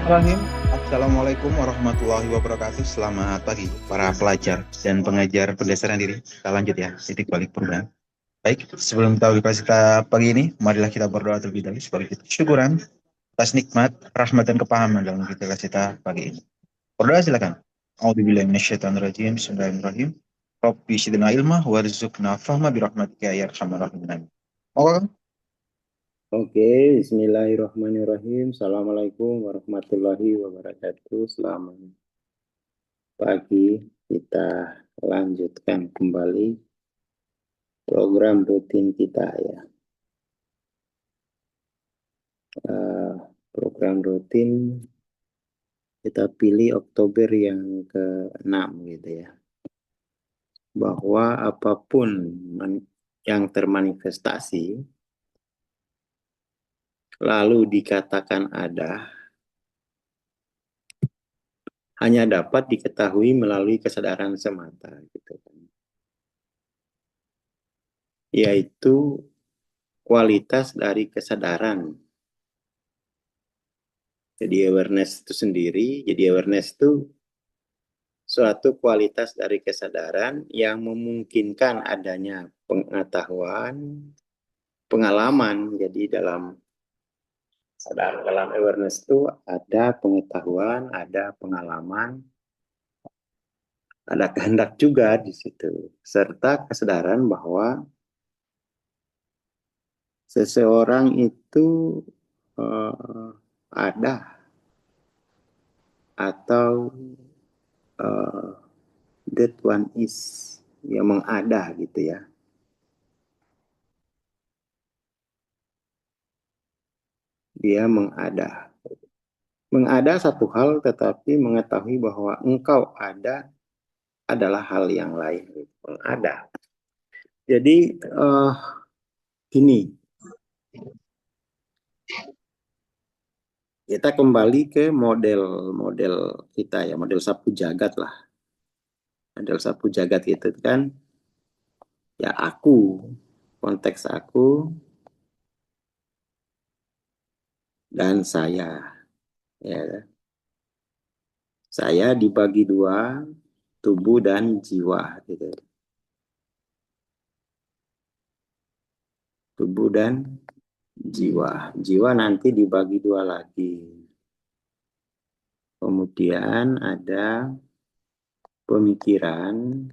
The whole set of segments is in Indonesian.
Rahim. Assalamualaikum warahmatullahi wabarakatuh. Selamat pagi para pelajar dan pengajar pendasarian diri. Kita lanjut ya, titik balik perubahan. Baik, sebelum tahu kita pagi ini, marilah kita berdoa terlebih dahulu sebagai kita syukuran atas nikmat, rahmat dan kepahaman dalam kita pagi ini. Berdoa silakan. A'udzubillahi minasyaitonirrajim. Bismillahirrahmanirrahim. Rabbi zidna ilma warzuqna fahma birahmatika ya arhamar rahimin. Oke, Oke, Bismillahirrahmanirrahim. Assalamualaikum warahmatullahi wabarakatuh. Selamat pagi. Kita lanjutkan kembali program rutin kita ya. Program rutin kita pilih Oktober yang ke-6 gitu ya. Bahwa apapun yang termanifestasi lalu dikatakan ada hanya dapat diketahui melalui kesadaran semata gitu kan. Yaitu kualitas dari kesadaran. Jadi awareness itu sendiri, jadi awareness itu suatu kualitas dari kesadaran yang memungkinkan adanya pengetahuan, pengalaman. Jadi dalam awareness itu ada pengetahuan, ada pengalaman, ada kehendak juga di situ, serta kesadaran bahwa seseorang itu ada atau that one is yang mengada gitu ya. Dia mengada. Mengada satu hal tetapi mengetahui bahwa engkau ada adalah hal yang lain. Mengada. Jadi ini kita kembali ke model kita ya, model sapu jagat lah. Model sapu jagat itu kan ya aku, konteks aku dan saya. Ya. Saya dibagi dua, tubuh dan jiwa gitu. Tubuh dan jiwa. Jiwa nanti dibagi dua lagi. Kemudian ada pemikiran,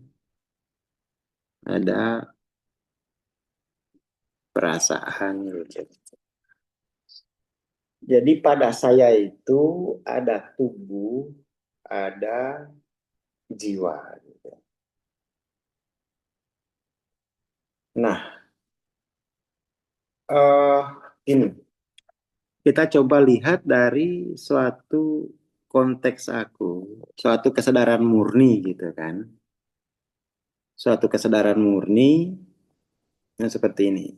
ada perasaan. Jadi pada saya itu ada tubuh, ada jiwa. Nah, ini kita coba lihat dari suatu konteks aku, suatu kesadaran murni gitu kan. Suatu kesadaran murni yang seperti ini.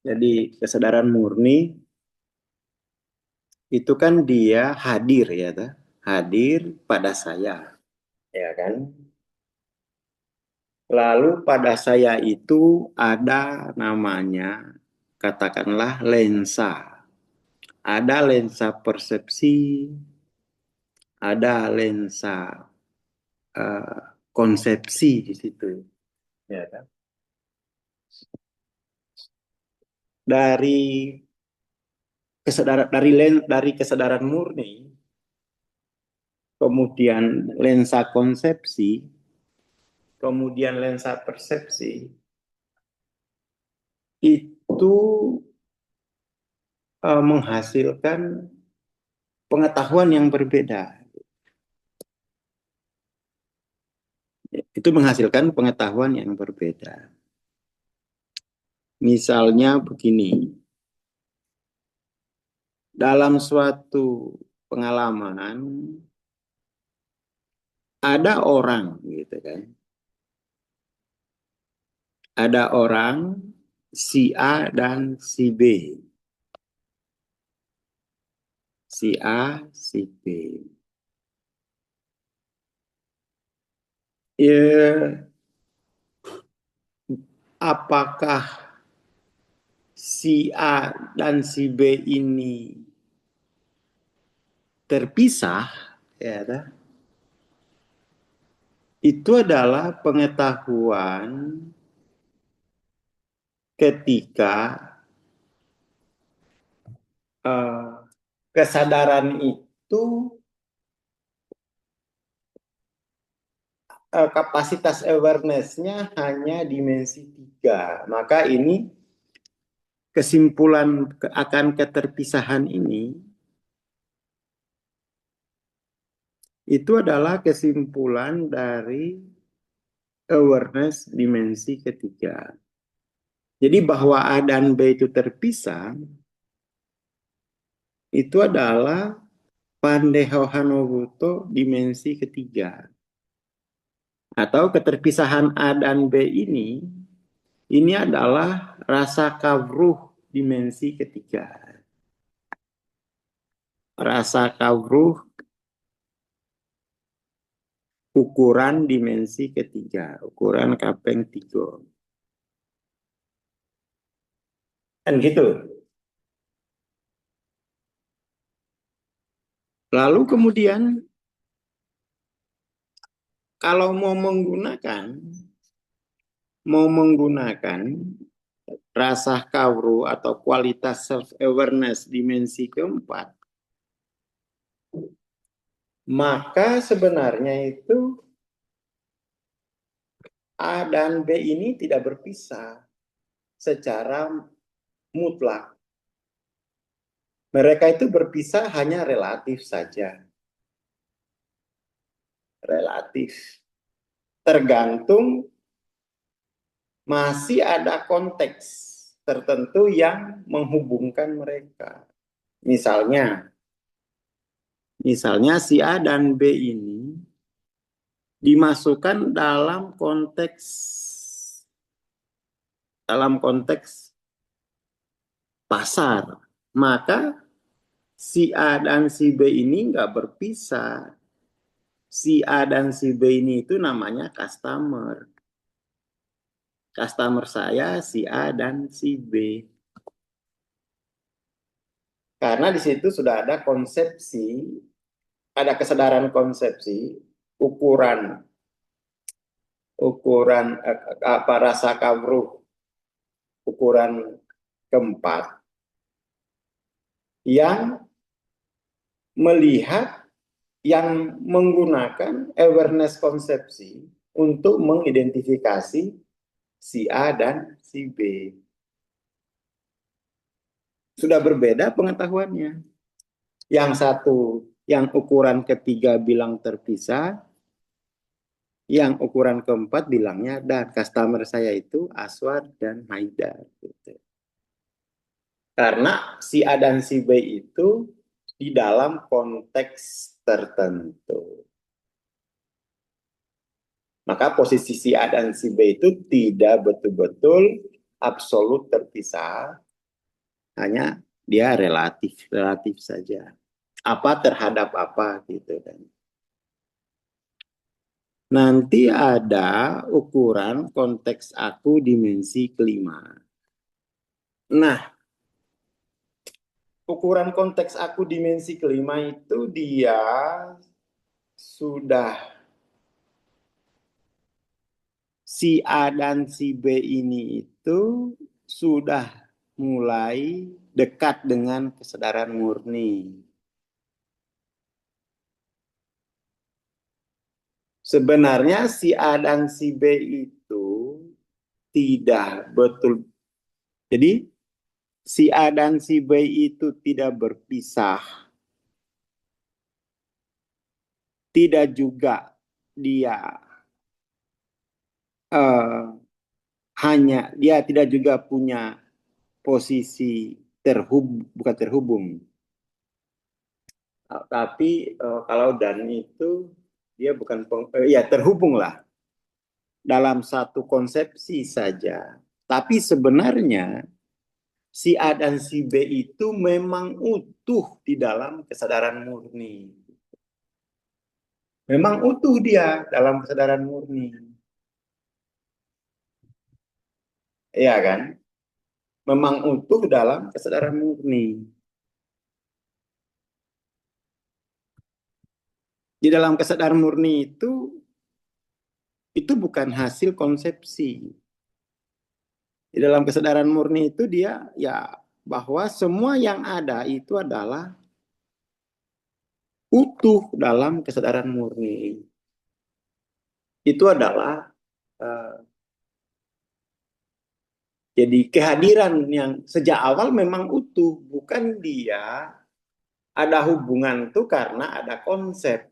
Jadi kesadaran murni itu kan dia hadir ya, hadir pada saya, ya kan? Lalu pada saya itu ada namanya, katakanlah lensa. Ada lensa persepsi, ada lensa konsepsi di situ, ya kan? Dari kesadaran murni, kemudian lensa konsepsi, kemudian lensa persepsi, itu menghasilkan pengetahuan yang berbeda. Itu menghasilkan pengetahuan yang berbeda. Misalnya begini, dalam suatu pengalaman ada orang gitu kan. Ada orang si A dan si B. Si A, si B. Ya, apakah si A dan si B ini terpisah, ya, itu adalah pengetahuan ketika kesadaran itu kapasitas awareness-nya hanya dimensi 3. Maka ini kesimpulan akan keterpisahan ini itu adalah kesimpulan dari awareness dimensi ketiga. Jadi bahwa A dan B itu terpisah, itu adalah Pandeho Hanobuto dimensi ketiga. Atau keterpisahan A dan B ini adalah rasa kawruh dimensi ketiga. Rasa kawruh ukuran dimensi ketiga, ukuran kapeng 3. Kan gitu. Lalu kemudian kalau mau menggunakan rasa kawruh atau kualitas self-awareness dimensi keempat, maka sebenarnya itu A dan B ini tidak berpisah secara mutlak. Mereka itu berpisah hanya relatif saja. Relatif. Tergantung masih ada konteks tertentu yang menghubungkan mereka. Misalnya si A dan B ini dimasukkan dalam konteks pasar, maka si A dan si B ini nggak berpisah. Si A dan si B ini itu namanya customer. Customer saya si A dan si B. Karena di situ sudah ada konsepsi, ada kesadaran konsepsi, ukuran apa rasa kawruh, ukuran keempat yang melihat, yang menggunakan awareness konsepsi untuk mengidentifikasi si A dan si B. Sudah berbeda pengetahuannya. Yang satu, yang ukuran ketiga bilang terpisah, yang ukuran keempat bilangnya dan customer saya itu Aswar dan Haidar. Gitu. Karena si A dan si B itu di dalam konteks tertentu. Maka posisi si A dan si B itu tidak betul-betul absolut terpisah, hanya dia relatif saja. Apa terhadap apa gitu kan. Nanti ada ukuran konteks aku dimensi kelima. Nah, ukuran konteks aku dimensi kelima itu dia sudah si A dan si B ini itu sudah mulai dekat dengan kesadaran murni. Sebenarnya si A dan si B itu tidak betul. Jadi si A dan si B itu tidak berpisah. Tidak juga dia dia tidak juga punya posisi bukan terhubung. Tapi kalau dan itu dia bukan ya terhubung lah dalam satu konsepsi saja. Tapi sebenarnya si A dan si B itu memang utuh di dalam kesadaran murni. Memang utuh dia dalam kesadaran murni. Iya kan? Memang utuh dalam kesadaran murni. Di dalam kesadaran murni itu bukan hasil konsepsi. Di dalam kesadaran murni itu dia ya bahwa semua yang ada itu adalah utuh dalam kesadaran murni. Itu adalah jadi kehadiran yang sejak awal memang utuh, bukan dia ada hubungan tuh karena ada konsep.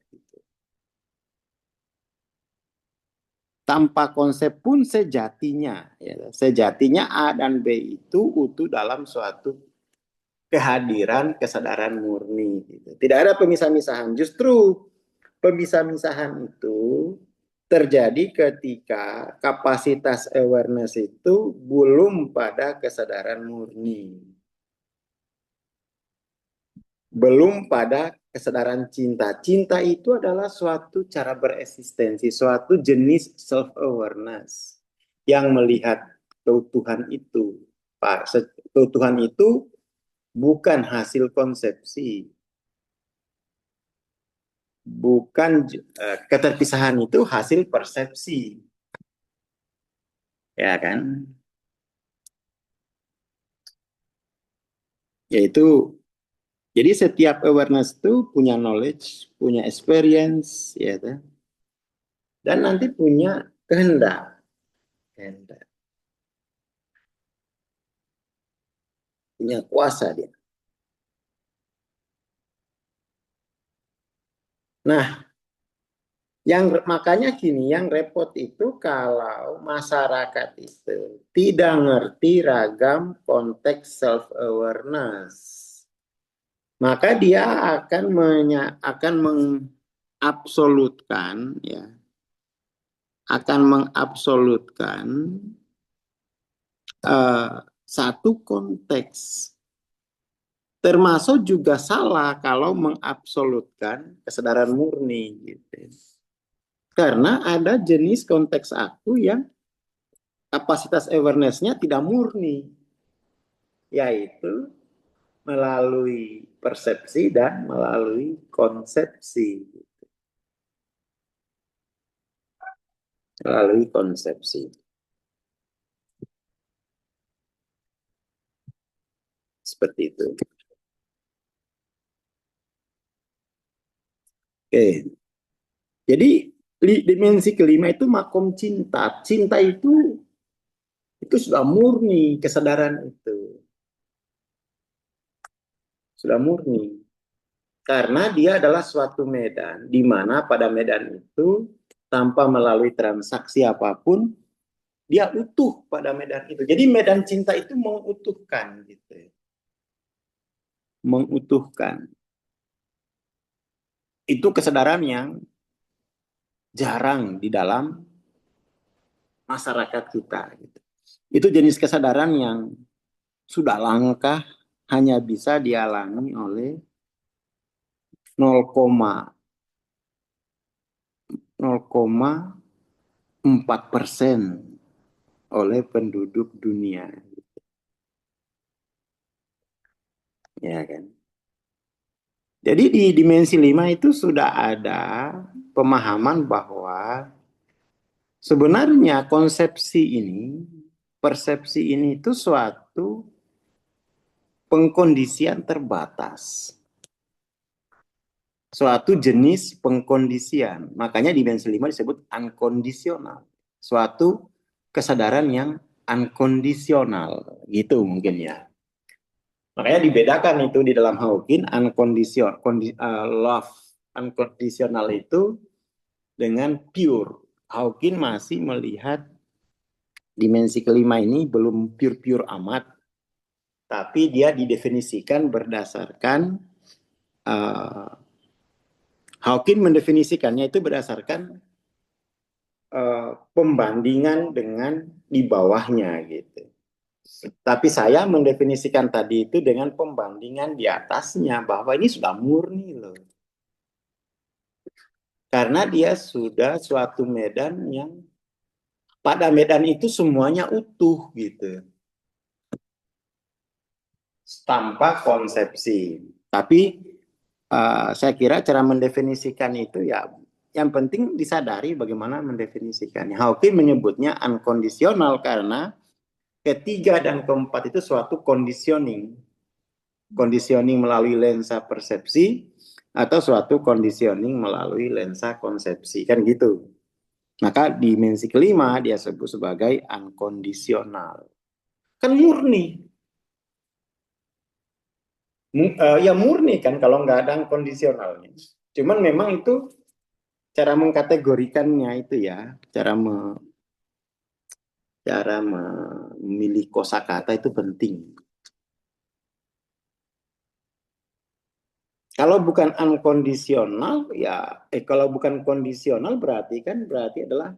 Tanpa konsep pun sejatinya, ya, sejatinya A dan B itu utuh dalam suatu kehadiran kesadaran murni. Gitu. Tidak ada pemisah-misahan. Justru pemisah-misahan itu terjadi ketika kapasitas awareness itu belum pada kesadaran murni. Belum pada kesadaran cinta. Cinta itu adalah suatu cara bereksistensi, suatu jenis self-awareness yang melihat keutuhan itu. Pak, keutuhan itu bukan hasil konsepsi. Bukan keterpisahan itu hasil persepsi. Ya kan? Yaitu jadi setiap awareness itu punya knowledge, punya experience, ya kan? Dan nanti punya kehendak. Kehendak. Punya kuasa dia. Nah, makanya gini, yang repot itu kalau masyarakat itu tidak ngerti ragam konteks self awareness, maka dia akan mengabsolutkan, ya, akan mengabsolutkan satu konteks. Termasuk juga salah kalau mengabsolutkan kesadaran murni, gitu. Karena ada jenis konteks aku yang kapasitas awareness-nya tidak murni, yaitu melalui persepsi dan melalui konsepsi. Melalui konsepsi. Seperti itu. Oke. Jadi dimensi kelima itu makom cinta. Cinta itu sudah murni, kesadaran itu. Sudah murni. Karena dia adalah suatu medan, di mana pada medan itu, tanpa melalui transaksi apapun, dia utuh pada medan itu. Jadi medan cinta itu mengutuhkan. Gitu. Mengutuhkan. Itu kesadaran yang jarang di dalam masyarakat kita. Gitu. Itu jenis kesadaran yang sudah langka, hanya bisa dialami oleh 0,4% oleh penduduk dunia. Ya kan? Jadi di dimensi 5 itu sudah ada pemahaman bahwa sebenarnya konsepsi ini, persepsi ini itu suatu pengkondisian terbatas. Suatu jenis pengkondisian. Makanya dimensi 5 disebut unkondisional. Suatu kesadaran yang unkondisional. Gitu mungkin ya. Makanya dibedakan itu di dalam Hawking, love unconditional itu dengan pure. Hawking masih melihat dimensi kelima ini belum pure-pure amat, tapi dia didefinisikan berdasarkan Hawking mendefinisikannya itu berdasarkan pembandingan dengan di bawahnya gitu. Tapi saya mendefinisikan tadi itu dengan pembandingan di atasnya, bahwa ini sudah murni loh. Karena dia sudah suatu medan yang pada medan itu semuanya utuh gitu. Tanpa konsepsi. Tapi Saya kira cara mendefinisikan itu ya yang penting disadari bagaimana mendefinisikannya. Hawking menyebutnya unconditional karena ketiga dan keempat itu suatu conditioning. Conditioning melalui lensa persepsi atau suatu conditioning melalui lensa konsepsi. Kan gitu. Maka dimensi kelima dia sebut sebagai unconditional. Kan murni. Ya murni kan kalau nggak ada kondisionalnya. Cuman memang itu cara mengkategorikannya itu ya, cara memilih kosakata itu penting. Kalau bukan unkondisional ya kalau bukan kondisional berarti adalah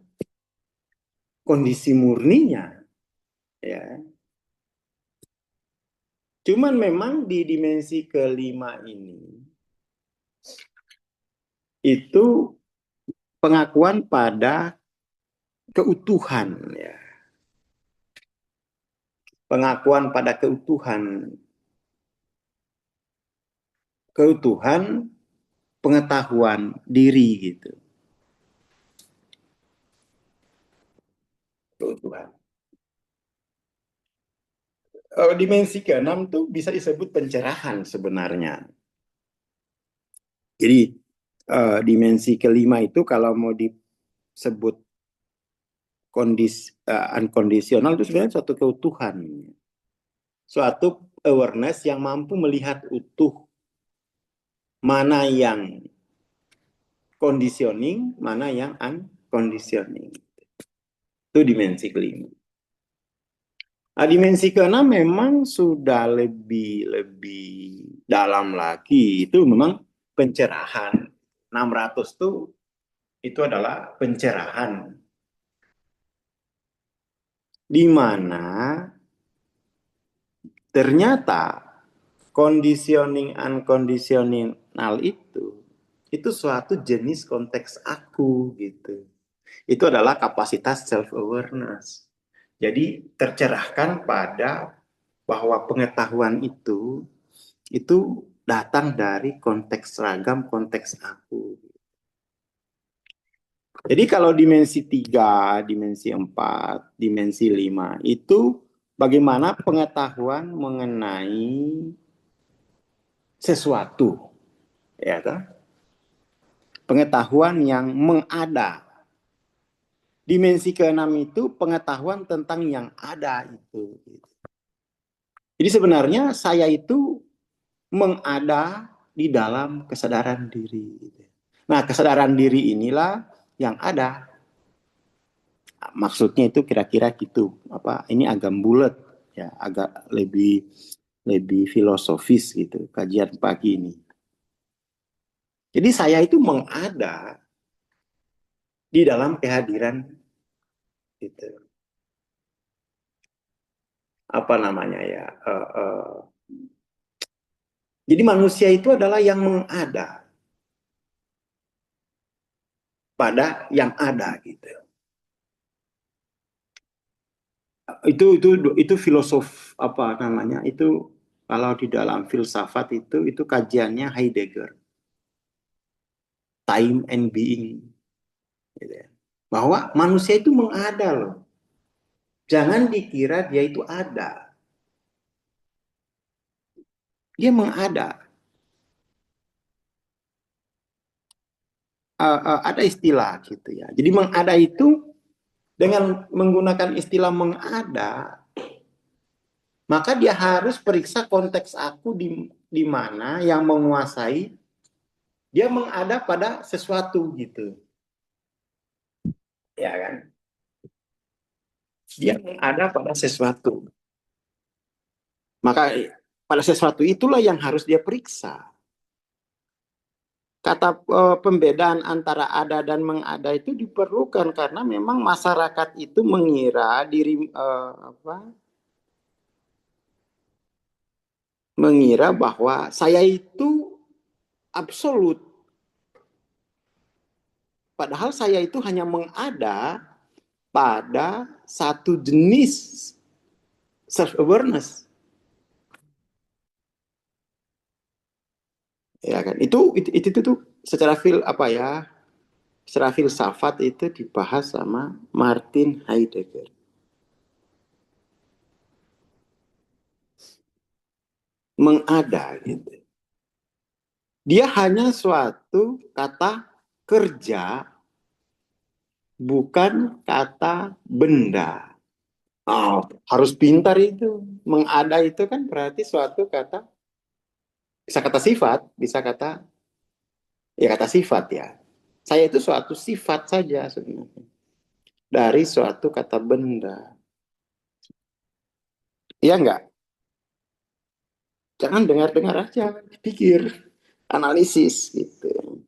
kondisi murninya ya. Cuman memang di dimensi kelima ini itu pengakuan pada keutuhan ya. Pengakuan pada keutuhan pengetahuan diri gitu. Keutuhan. Dimensi keenam tuh bisa disebut pencerahan sebenarnya. Jadi dimensi kelima itu kalau mau disebut unconditional itu sebenarnya suatu keutuhan, suatu awareness yang mampu melihat utuh mana yang conditioning, mana yang unconditioning. Itu dimensi kelima. Nah, dimensi keenam memang sudah lebih dalam lagi. Itu memang pencerahan. 600 itu adalah pencerahan. Di mana ternyata conditioning unconditional itu suatu jenis konteks aku gitu. Itu adalah kapasitas self awareness. Jadi tercerahkan pada bahwa pengetahuan itu datang dari konteks seragam, konteks aku. Jadi kalau dimensi 3, dimensi 4, dimensi 5 itu bagaimana pengetahuan mengenai sesuatu, ya kan? Pengetahuan yang mengada. Dimensi keenam itu pengetahuan tentang yang ada itu. Jadi sebenarnya saya itu mengada di dalam kesadaran diri. Nah, kesadaran diri inilah yang ada. Maksudnya itu kira-kira gitu. Ini agak bulat ya, agak lebih filosofis gitu kajian pagi ini. Jadi saya itu mengada di dalam kehadiran gitu. Apa namanya ya? Jadi manusia itu adalah yang mengada pada yang ada gitu. Itu filosof apa namanya? Itu kalau di dalam filsafat itu kajiannya Heidegger, time and being. Gitu ya. Bahwa manusia itu mengada loh. Jangan dikira dia itu ada. Dia mengada. Ada istilah gitu ya. Jadi mengada itu dengan menggunakan istilah mengada, maka dia harus periksa konteks aku di mana yang menguasai. Dia mengada pada sesuatu gitu. Ya kan? Dia mengada pada sesuatu. Maka pada sesuatu itulah yang harus dia periksa. Kata pembedaan antara ada dan mengada itu diperlukan karena memang masyarakat itu mengira mengira bahwa saya itu absolut. Padahal saya itu hanya mengada pada satu jenis self awareness. Ya kan? Itu tuh secara secara filsafat itu dibahas sama Martin Heidegger. Mengada gitu. Dia hanya suatu kata kerja, bukan kata benda. Oh, harus pintar itu. Mengada itu kan berarti suatu kata, bisa kata sifat, bisa kata, ya kata sifat ya. Saya itu suatu sifat saja sebenarnya. Dari suatu kata benda. Iya enggak? Jangan dengar-dengar aja, pikir, analisis gitu.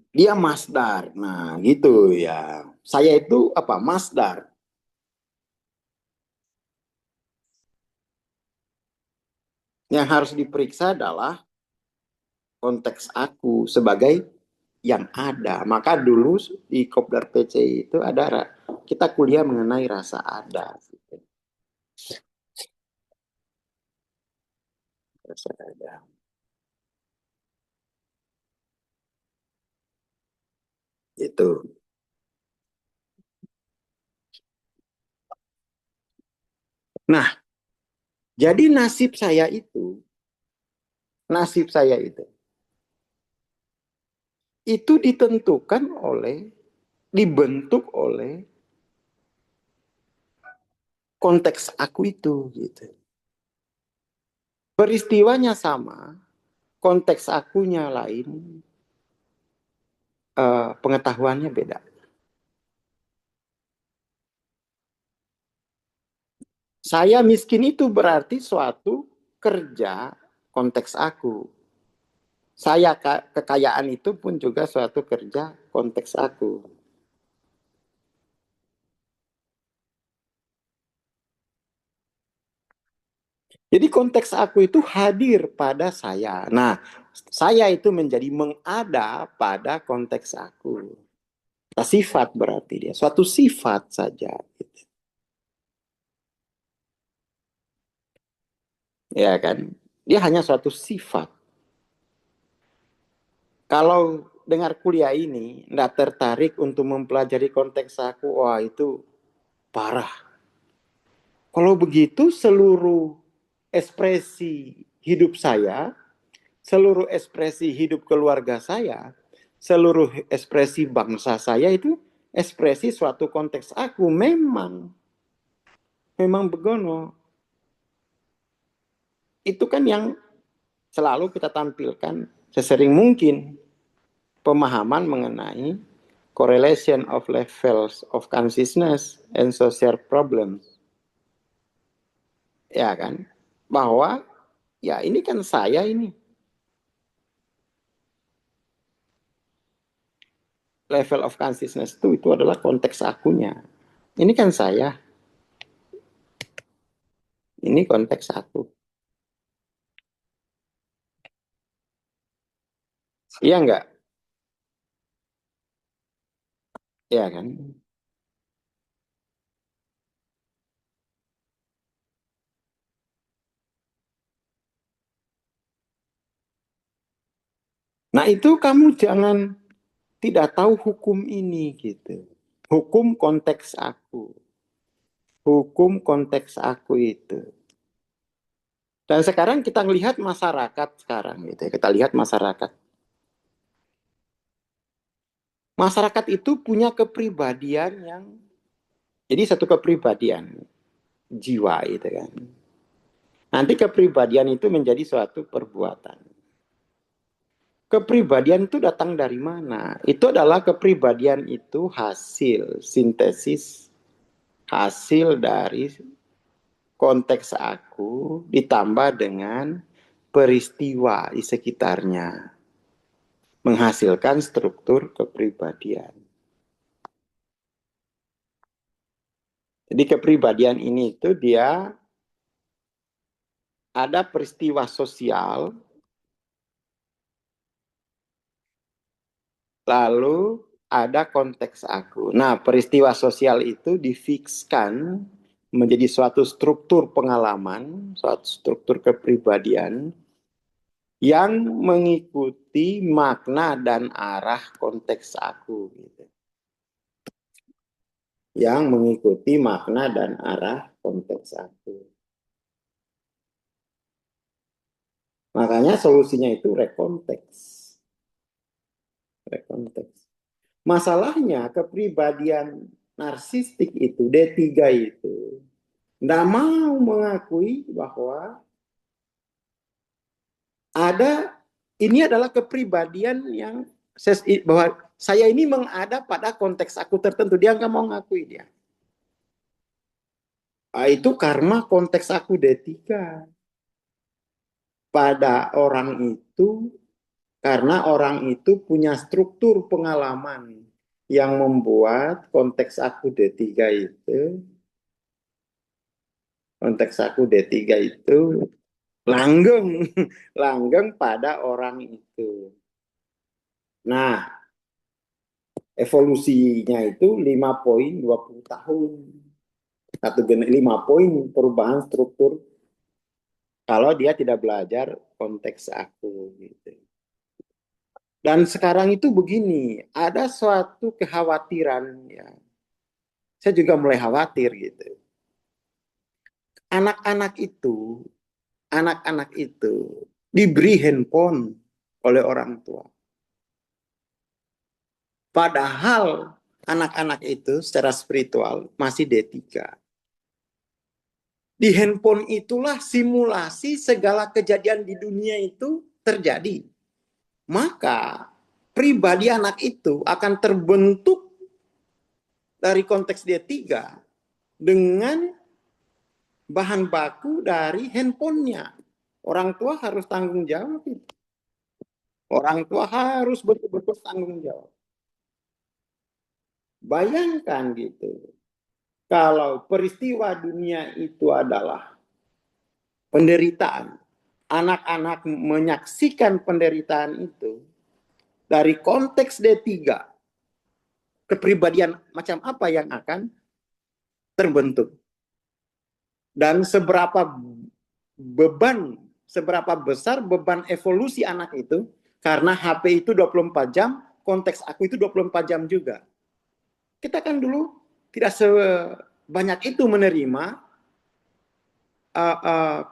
Dia masdar. Nah, gitu ya. Saya itu apa? Masdar. Yang harus diperiksa adalah konteks aku sebagai yang ada. Maka dulu di Kopdar PC itu ada kita kuliah mengenai rasa ada. Rasa ada. Itu. Nah, jadi nasib saya itu ditentukan dibentuk oleh konteks aku itu gitu. Peristiwanya sama, konteks akunya lain, pengetahuannya beda. Saya miskin itu berarti suatu kerja konteks aku. Saya kekayaan itu pun juga suatu kerja konteks aku. Jadi konteks aku itu hadir pada saya. Nah, saya itu menjadi mengada pada konteks aku. Sifat berarti dia, suatu sifat saja. Ya kan? Dia hanya suatu sifat. Kalau dengar kuliah ini, nggak tertarik untuk mempelajari konteks aku, wah itu parah. Kalau begitu seluruh ekspresi hidup saya, seluruh ekspresi hidup keluarga saya, seluruh ekspresi bangsa saya itu ekspresi suatu konteks aku. Memang begono. Itu kan yang selalu kita tampilkan sesering mungkin pemahaman mengenai correlation of levels of consciousness and social problems. Ya kan? Bahwa ya ini kan saya ini. Level of consciousness itu adalah konteks akunya. Ini kan saya. Ini konteks aku. Iya enggak? Iya kan? Nah itu kamu jangan tidak tahu hukum ini gitu. Hukum konteks aku. Hukum konteks aku itu. Dan sekarang kita melihat masyarakat sekarang gitu ya. Kita lihat masyarakat. Masyarakat itu punya kepribadian yang jadi satu kepribadian jiwa itu kan. Nanti kepribadian itu menjadi suatu perbuatan. Kepribadian itu datang dari mana? Itu adalah kepribadian itu hasil sintesis, hasil dari konteks aku ditambah dengan peristiwa di sekitarnya. Menghasilkan struktur kepribadian. Jadi kepribadian ini itu dia ada peristiwa sosial, lalu ada konteks aku. Nah, peristiwa sosial itu difikskan menjadi suatu struktur pengalaman, suatu struktur kepribadian yang mengikuti makna dan arah konteks aku, gitu. Yang mengikuti makna dan arah konteks aku. Makanya solusinya itu rekonteks. Rekonteks. Masalahnya kepribadian narsistik itu, D3 itu, tidak mau mengakui bahwa ini adalah kepribadian yang bahwa saya ini mengada pada konteks aku tertentu. Dia nggak mau ngakui dia. Itu karena konteks aku D3. Pada orang itu, karena orang itu punya struktur pengalaman yang membuat konteks aku D3 itu, langgeng, langgeng pada orang itu. Nah, evolusinya itu 5 poin 20 tahun. 5 poin perubahan struktur kalau dia tidak belajar konteks aku, gitu. Dan sekarang itu begini, ada suatu kekhawatiran, ya. Saya juga mulai khawatir, gitu. Anak-anak itu diberi handphone oleh orang tua. Padahal anak-anak itu secara spiritual masih D3. Di handphone itulah simulasi segala kejadian di dunia itu terjadi. Maka pribadi anak itu akan terbentuk dari konteks D3 dengan bahan baku dari handphonenya. Orang tua harus tanggung jawab. Orang tua harus betul-betul tanggung jawab. Bayangkan gitu. Kalau peristiwa dunia itu adalah penderitaan, anak-anak menyaksikan penderitaan itu dari konteks D3, kepribadian macam apa yang akan terbentuk? Dan seberapa besar beban evolusi anak itu, karena HP itu 24 jam, konteks aku itu 24 jam juga. Kita kan dulu tidak sebanyak itu menerima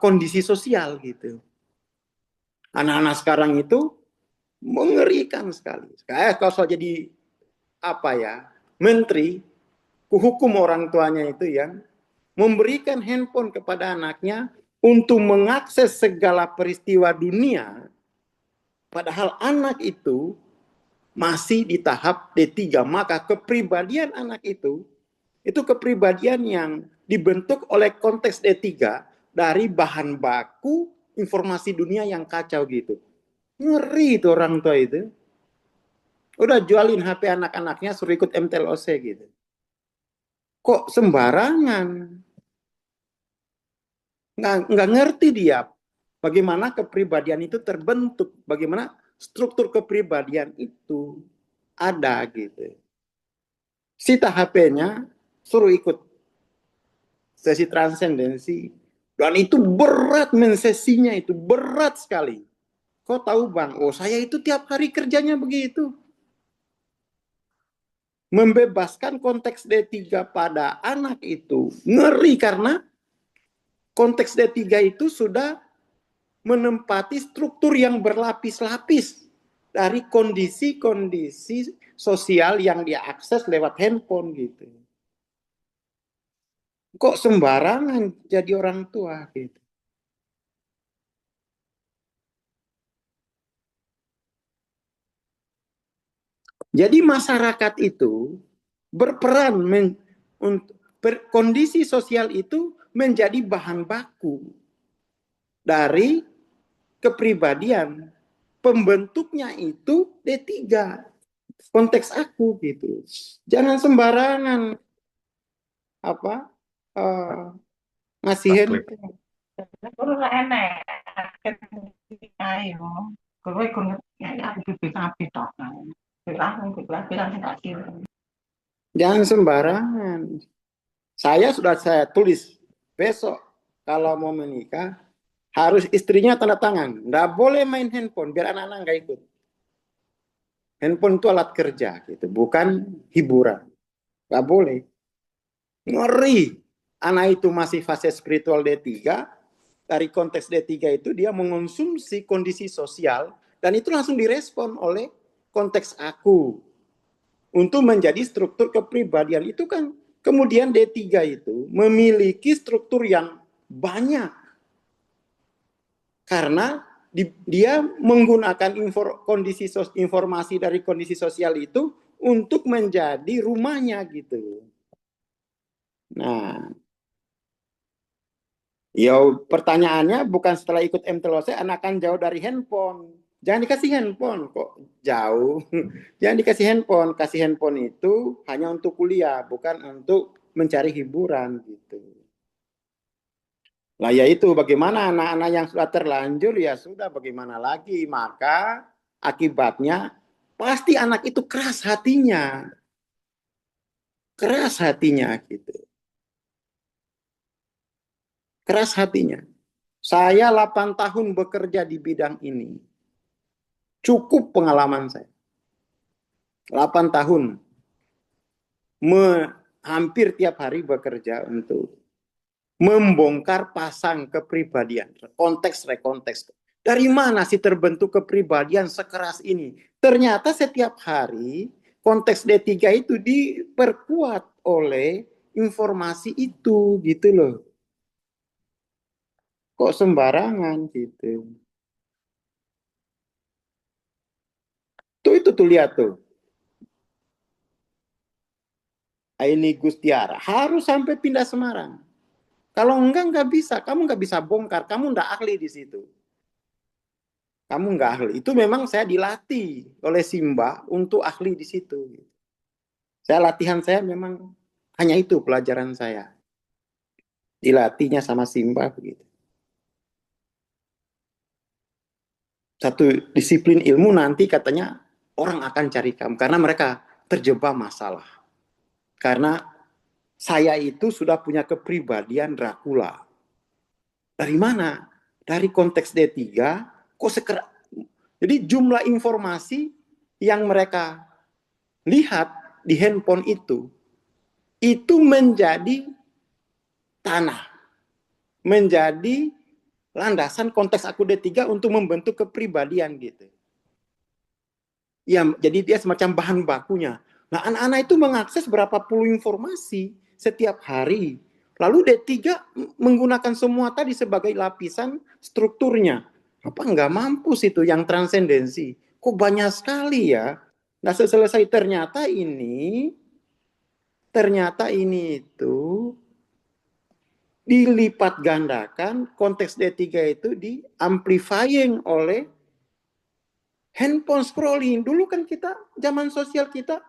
kondisi sosial, gitu. Anak-anak sekarang itu mengerikan sekali. Kalau saya jadi menteri, kuhukum orang tuanya itu yang memberikan handphone kepada anaknya untuk mengakses segala peristiwa dunia, padahal anak itu masih di tahap D3. Maka kepribadian anak itu kepribadian yang dibentuk oleh konteks D3 dari bahan baku informasi dunia yang kacau, gitu. Ngeri itu orang tua itu. Udah jualin HP anak-anaknya suruh ikut MTLOC, gitu. Kok sembarangan? Nggak ngerti dia bagaimana kepribadian itu terbentuk, bagaimana struktur kepribadian itu ada, gitu. Sita HP-nya, suruh ikut sesi transendensi, dan itu berat, mensesinya itu berat sekali. Kok tahu Bang? Oh, saya itu tiap hari kerjanya begitu. Membebaskan konteks D3 pada anak itu ngeri, karena konteks D3 itu sudah menempati struktur yang berlapis-lapis dari kondisi-kondisi sosial yang dia akses lewat handphone, gitu. Kok sembarangan jadi orang tua, gitu. Jadi masyarakat itu berperan untuk kondisi sosial itu menjadi bahan baku dari kepribadian. Pembentuknya itu D3. Konteks aku, gitu. Jangan sembarangan ngasih handphone. Kalau nggak enak, ayo. Kalau ikut aku BPKB toh, aku bilang nggak sih. Jangan sembarangan. saya tulis besok kalau mau menikah harus istrinya tanda tangan, nggak boleh main handphone biar anak-anak nggak ikut. Handphone itu alat kerja gitu, bukan hiburan, nggak boleh. Ngeri, anak itu masih fase spiritual D3, dari konteks D3 itu dia mengonsumsi kondisi sosial dan itu langsung direspon oleh konteks aku untuk menjadi struktur kepribadian itu kan. Kemudian D3 itu memiliki struktur yang banyak karena dia menggunakan informasi dari kondisi sosial itu untuk menjadi rumahnya gitu. Nah, ya pertanyaannya bukan setelah ikut MTLOC anak akan jauh dari handphone. Jangan dikasih handphone kok jauh. Jangan dikasih handphone. Kasih handphone itu hanya untuk kuliah, bukan untuk mencari hiburan gitu. Lah ya itu bagaimana anak-anak yang sudah terlanjur ya sudah bagaimana lagi. Maka akibatnya pasti anak itu keras hatinya. Keras hatinya gitu. Keras hatinya. Saya 8 tahun bekerja di bidang ini. Cukup pengalaman saya. 8 tahun. Hampir tiap hari bekerja untuk membongkar pasang kepribadian. Konteks rekonteks. Dari mana sih terbentuk kepribadian sekeras ini? Ternyata setiap hari konteks D3 itu diperkuat oleh informasi itu gitu loh. Kok sembarangan gitu. Tuh lihat tuh. Aini Gustiara harus sampai pindah Semarang. Kalau enggak bisa. Kamu nggak bisa bongkar. Kamu nggak ahli di situ. Kamu nggak ahli. Itu memang saya dilatih oleh Simba untuk ahli di situ. Latihan saya memang hanya itu pelajaran saya. Dilatihnya sama Simba begitu. Satu disiplin ilmu nanti katanya orang akan cari kamu karena mereka terjebak masalah. Karena saya itu sudah punya kepribadian Dracula. Dari mana? Dari konteks D3, jadi jumlah informasi yang mereka lihat di handphone itu menjadi tanah. Menjadi landasan konteks aku D3 untuk membentuk kepribadian gitu. Ya, jadi dia semacam bahan bakunya. Nah, anak-anak itu mengakses berapa puluh informasi setiap hari. Lalu D3 menggunakan semua tadi sebagai lapisan strukturnya. Apa nggak mampus itu yang transendensi? Kok banyak sekali ya? Nah, selesai ternyata ini itu dilipat gandakan konteks D3 itu di amplifying oleh handphone scrolling. Dulu kan kita zaman sosial kita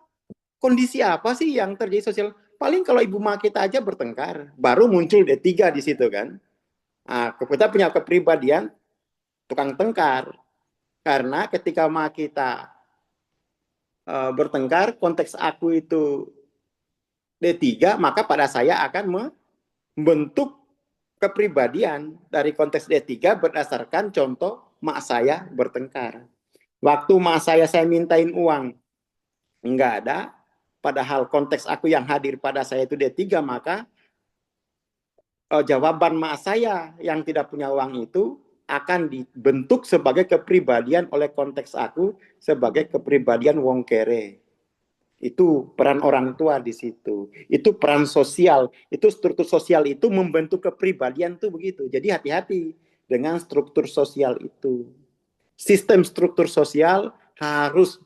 kondisi apa sih yang terjadi sosial? Paling kalau ibu mak kita aja bertengkar, baru muncul D3 di situ kan. Nah, kita punya kepribadian tukang tengkar. Karena ketika mak kita bertengkar, konteks aku itu D3, maka pada saya akan membentuk kepribadian dari konteks D3 berdasarkan contoh mak saya bertengkar. Waktu mak saya mintain uang, enggak ada, padahal konteks aku yang hadir pada saya itu D3, maka jawaban mak saya yang tidak punya uang itu akan dibentuk sebagai kepribadian oleh konteks aku sebagai kepribadian wong kere. Itu peran orang tua di situ. Itu peran sosial. Itu struktur sosial itu membentuk kepribadian tuh begitu. Jadi hati-hati dengan struktur sosial itu. Sistem struktur sosial harus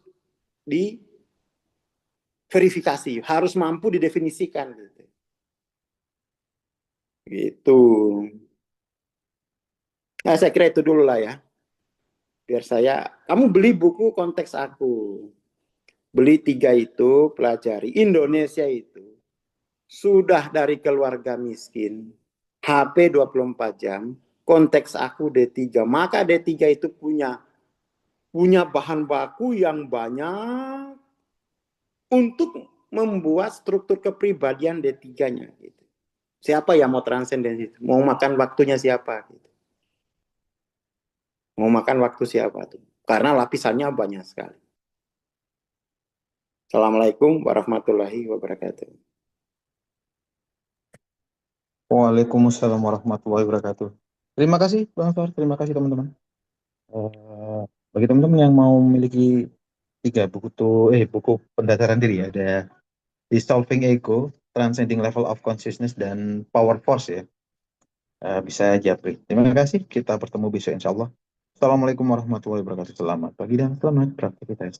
diverifikasi, harus mampu didefinisikan gitu. Gitu. Nah, saya kira itu dulu lah ya. Biar kamu beli buku konteks aku. Beli 3 itu, pelajari. Indonesia itu sudah dari keluarga miskin, HP 24 jam, konteks aku D3. Maka D3 itu punya bahan baku yang banyak untuk membuat struktur kepribadian D3-nya. Gitu. Siapa yang mau transenden itu? Mau makan waktunya siapa? Gitu. Mau makan waktu siapa tuh? Karena lapisannya banyak sekali. Assalamualaikum warahmatullahi wabarakatuh. Waalaikumsalam warahmatullahi wabarakatuh. Terima kasih Bang Far, terima kasih teman-teman. Bagi teman-teman yang mau memiliki buku pendasaran diri ya, ada Dissolving Ego, Transcending Level of Consciousness, dan Power Force ya. Bisa japri. Terima kasih, kita bertemu besok insya Allah. Assalamualaikum warahmatullahi wabarakatuh. Selamat pagi dan selamat beraktivitas.